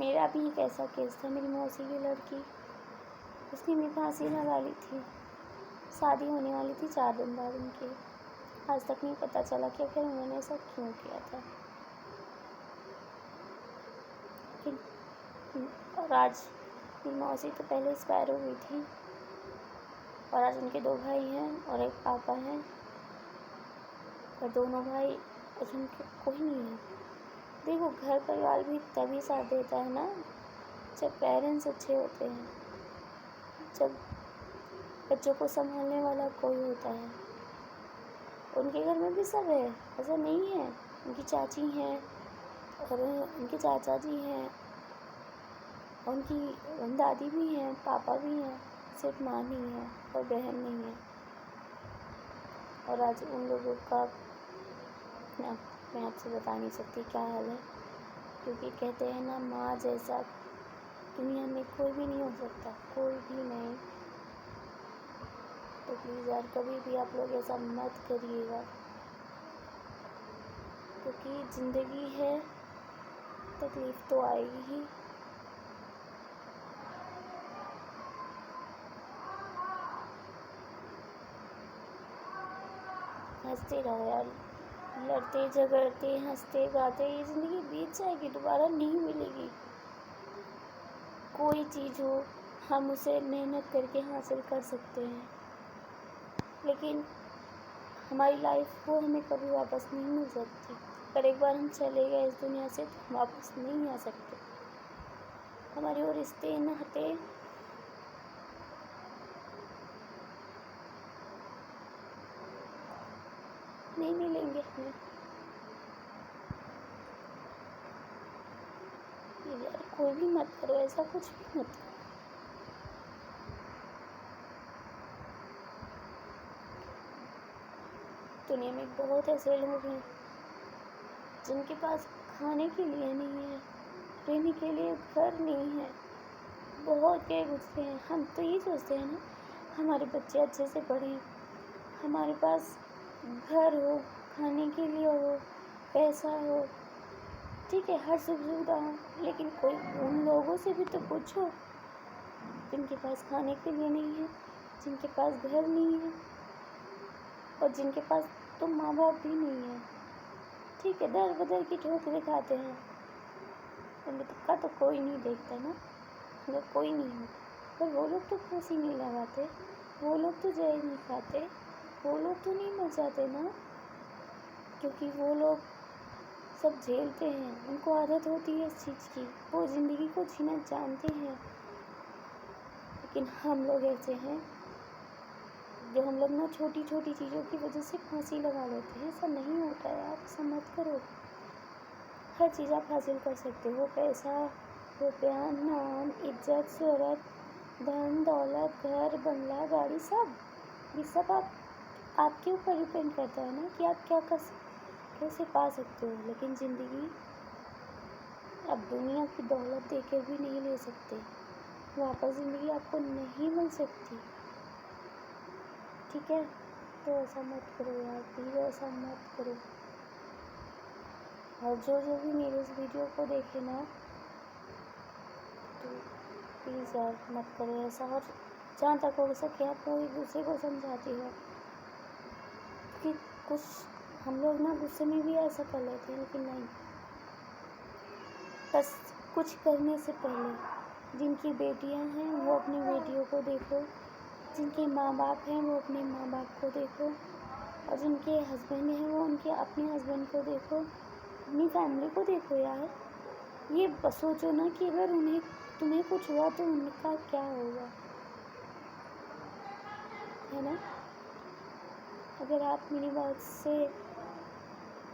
میرا بھی ایک ایسا کیس تھا، میری موسی کی لڑکی، اس نے بھی پھانسی لگا لی تھی، شادی ہونے والی تھی 4 دن بعد ان کی، آج تک نہیں پتہ چلا کہ آخر انہوں نے ایسا کیوں کیا تھا۔ اور آج میری موسی تو پہلے ایکسپائر ہو گئی تھی، اور آج ان کے 2 بھائی ہیں اور ایک پاپا ہیں، اور دونوں بھائی آج ان کے کوئی نہیں ہے۔ دیکھو گھر پریوار بھی تبھی ساتھ دیتا ہے نا جب پیرنٹس اچھے ہوتے ہیں، جب بچوں کو سنبھالنے والا کوئی ہوتا ہے۔ ان کے گھر میں بھی سب ہے، ایسا نہیں ہے، ان کی چاچی ہیں اور ان کے چاچا جی ہیں، ان کی دادی بھی ہیں، پاپا بھی ہیں، صرف ماں نہیں ہے اور بہن نہیں ہے۔ اور آج ان لوگوں کا میں آپ سے بتا نہیں سکتی کیا حال ہے، کیونکہ کہتے ہیں نا ماں جیسا دنیا میں کوئی بھی نہیں ہو سکتا، کوئی بھی نہیں۔ تو پلیز یار کبھی بھی آپ لوگ ایسا مت کریے گا، کیونکہ زندگی ہے، تکلیف تو آئے گی ہی۔ ہنستے رہو یار، لڑتے جھگڑتے ہنستے گاتے یہ زندگی بیت جائے گی، دوبارہ نہیں ملے گی۔ کوئی چیز ہو ہم اسے محنت کر کے حاصل کر سکتے ہیں، لیکن ہماری لائف وہ ہمیں کبھی واپس نہیں مل سکتی۔ اگر ایک بار ہم چلے گئے اس دنیا سے تو ہم واپس نہیں آ سکتے۔ ہمارے وہ رشتے ناطے نہیں ملیں گے ہمیں۔ یار کوئی بھی مت کرو ایسا، کچھ بھی مت کرو۔ دنیا میں بہت ایسے لوگ ہیں جن کے پاس کھانے کے لیے نہیں ہے، رہنے کے لیے گھر نہیں ہے، بہت بے گزرے ہیں۔ ہم تو یہ سوچتے ہیں نا ہمارے بچے اچھے سے پڑھیں، ہمارے پاس گھر ہو، کھانے کے لیے ہو، پیسہ ہو، ٹھیک ہے، ہر سکھ سویدھا ہو، لیکن کوئی ان لوگوں سے بھی تو پوچھو جن کے پاس کھانے کے لیے نہیں ہے، جن کے پاس گھر نہیں ہے، اور جن کے پاس تو ماں باپ بھی نہیں ہے۔ ٹھیک ہے، در بدر کی ٹھوکریں کھاتے ہیں، ان کا تو کوئی نہیں دیکھتا نا، اگر کوئی نہیں ہوتا پر وہ لوگ تو پھانسی نہیں لگاتے، وہ لوگ تو زہر نہیں کھاتے، وہ لوگ تو نہیں مر جاتے نا، کیونکہ وہ لوگ سب جھیلتے ہیں، ان کو عادت ہوتی ہے اس چیز کی، وہ زندگی کو جینا جانتے ہیں۔ لیکن ہم لوگ ایسے ہیں جو ہم لوگ نا چھوٹی چھوٹی چیزوں کی وجہ سے پھانسی لگا لیتے ہیں۔ ایسا نہیں ہوتا ہے، آپ ایسا مت کرو۔ ہر چیز آپ حاصل کر سکتے ہو، پیسہ، روپیہ، نام، عزت، شہرت، دھن دولت، گھر بنگلہ، گاڑی، سب یہ سب آپ کے اوپر ڈپینڈ کرتا ہے نا کہ آپ کیا کیسے پا سکتے ہو۔ لیکن زندگی اب دنیا کی دولت دے کے بھی نہیں لے سکتے، واپس زندگی آپ کو نہیں مل سکتی، ٹھیک ہے؟ تو ایسا مت کرو یار، پلیز ایسا مت کرو۔ اور جو بھی میرے اس ویڈیو کو دیکھے نا تو پلیز یار مت کرو ایسا، اور جہاں تک ہو سکے آپ کو ایک دوسرے کو سمجھاتی ہو، کہ کچھ ہم لوگ نا غصے میں بھی ایسا کر لیتے ہیں، لیکن نہیں، بس کچھ کرنے سے پہلے جن کی بیٹیاں ہیں وہ اپنی بیٹیوں کو دیکھو، جن کے ماں باپ ہیں وہ اپنے ماں باپ کو دیکھو، اور جن کے ہسبینڈ ہیں وہ ان کے اپنے ہسبینڈ کو دیکھو، اپنی فیملی کو دیکھو یار۔ یہ سوچو نا کہ اگر تمہیں کچھ ہوا تو ان کا کیا ہوگا، ہے نا؟ اگر آپ میری بات سے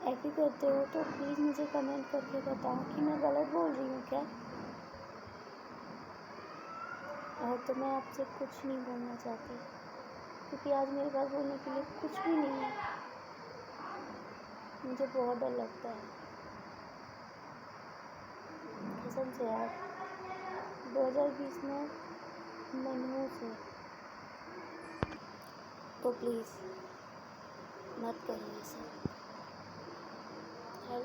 ایگری کرتے ہو تو پلیز مجھے کمنٹ کر کے بتاؤ کہ میں غلط بول رہی ہوں کیا۔ اور تو میں آپ سے کچھ نہیں بولنا چاہتی، کیونکہ آج میرے پاس بولنے کے لیے کچھ بھی نہیں ہے، مجھے بہت ڈر لگتا ہے قسم سے یار۔ 2020 میں منحوس ہے، تو پلیز مت کرو ایسا۔ اور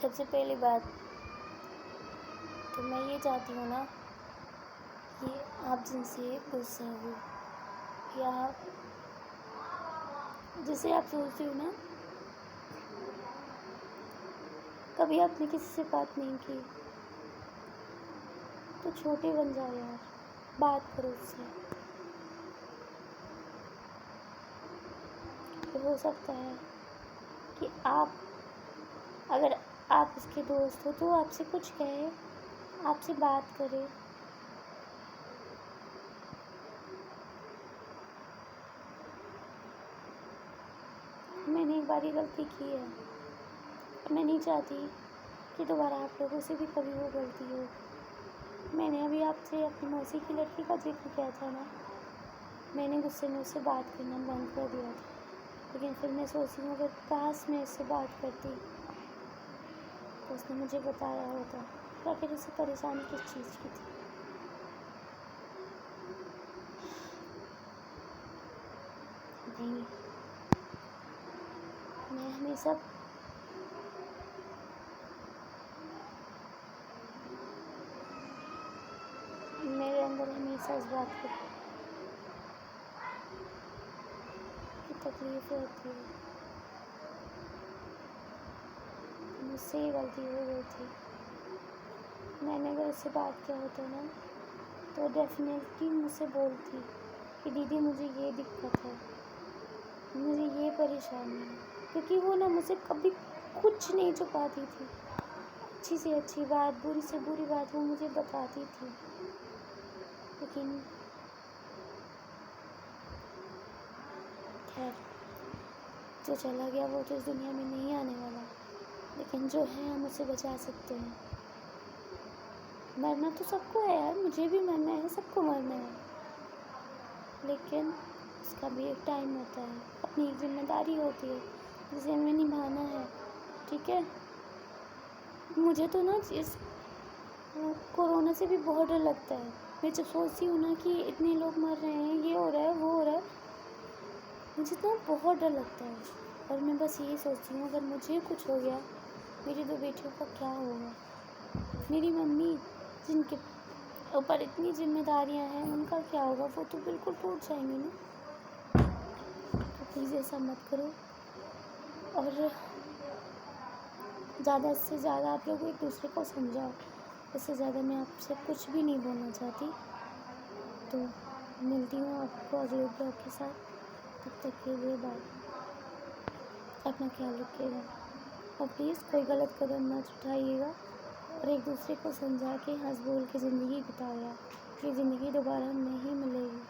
سب سے پہلی بات تو میں یہ چاہتی ہوں نا کہ آپ جن سے غصے ہو یا جسے آپ سوچتے ہو نا، کبھی آپ نے کسی سے بات نہیں کی تو چھوٹے بن جاؤ یار، بات کرو اس سے. ہو سکتا ہے کہ اگر آپ اس کے دوست ہو تو آپ سے کچھ کہے، آپ سے بات کرے. میں نے ایک بار یہ غلطی کی ہے، میں نہیں چاہتی کہ دوبارہ آپ لوگوں سے بھی کبھی وہ غلطی ہو. میں نے ابھی آپ سے اپنی موسی کی لڑکی کا ذکر کیا تھا نا، میں نے غصے میں اس سے بات کرنا بند کر دیا تھا، لیکن پھر میں سوچی ہوں اگر کاش میں اس سے بات کرتی تو اس نے مجھے بتایا ہوتا. آخر اسے پریشانی کس چیز کی تھی؟ نہیں، میں ہمیشہ میرے اندر ہمیشہ اس بات کی تکلیف ہوتی ہے. مجھ سے ہی غلطی ہو گئی تھی. میں نے اگر اس سے بات کیا ہوتا نا تو ڈیفینیٹلی مجھ سے بولتی کہ دیدی مجھے یہ دقت ہے، مجھے یہ پریشانی ہے، کیونکہ وہ نا مجھ سے کبھی کچھ نہیں چھپاتی تھی. اچھی سے اچھی بات، بری سے بری بات وہ مجھے بتاتی تھی. لیکن خیر، جو چلا گیا وہ تو اس دنیا میں نہیں آنے والا، لیکن جو ہے ہم اسے بچا سکتے ہیں. مرنا تو سب کو ہے یار، مجھے بھی مرنا ہے، سب کو مرنا ہے، لیکن اس کا بھی ایک ٹائم ہوتا ہے، اپنی ایک ذمہ داری ہوتی ہے جسے ہمیں نبھانا ہے. ٹھیک ہے؟ مجھے تو نا اس کورونا سے بھی بہت ڈر لگتا ہے. میں جب سوچتی ہوں نا کہ اتنے لوگ مر رہے ہیں، یہ ہو رہا ہے، وہ ہو رہا ہے، مجھے تو بہت ڈر لگتا ہے. اور میں بس یہی سوچتی ہوں اگر مجھے کچھ ہو گیا میری 2 بیٹیوں کا کیا ہوگا؟ میری ممی جن کے اوپر اتنی ذمہ داریاں ہیں ان کا کیا ہوگا؟ وہ تو بالکل ٹوٹ جائیں گی نا. تو پلیز ایسا مت کرو، اور زیادہ سے زیادہ آپ لوگ ایک دوسرے کو سمجھاؤ. اس سے زیادہ میں آپ سے کچھ بھی نہیں بولنا چاہتی. تو ملتی ہوں آپ کو اگلے بلاگ کے ساتھ. تب تک کے لیے بائے. اپنا خیال رکھیے گا اور پلیز کوئی غلط قدم نہ اٹھائیے گا، اور ایک دوسرے کو سمجھا کے ہنس بول کے زندگی بتایا. یہ زندگی دوبارہ نہیں ملے گی.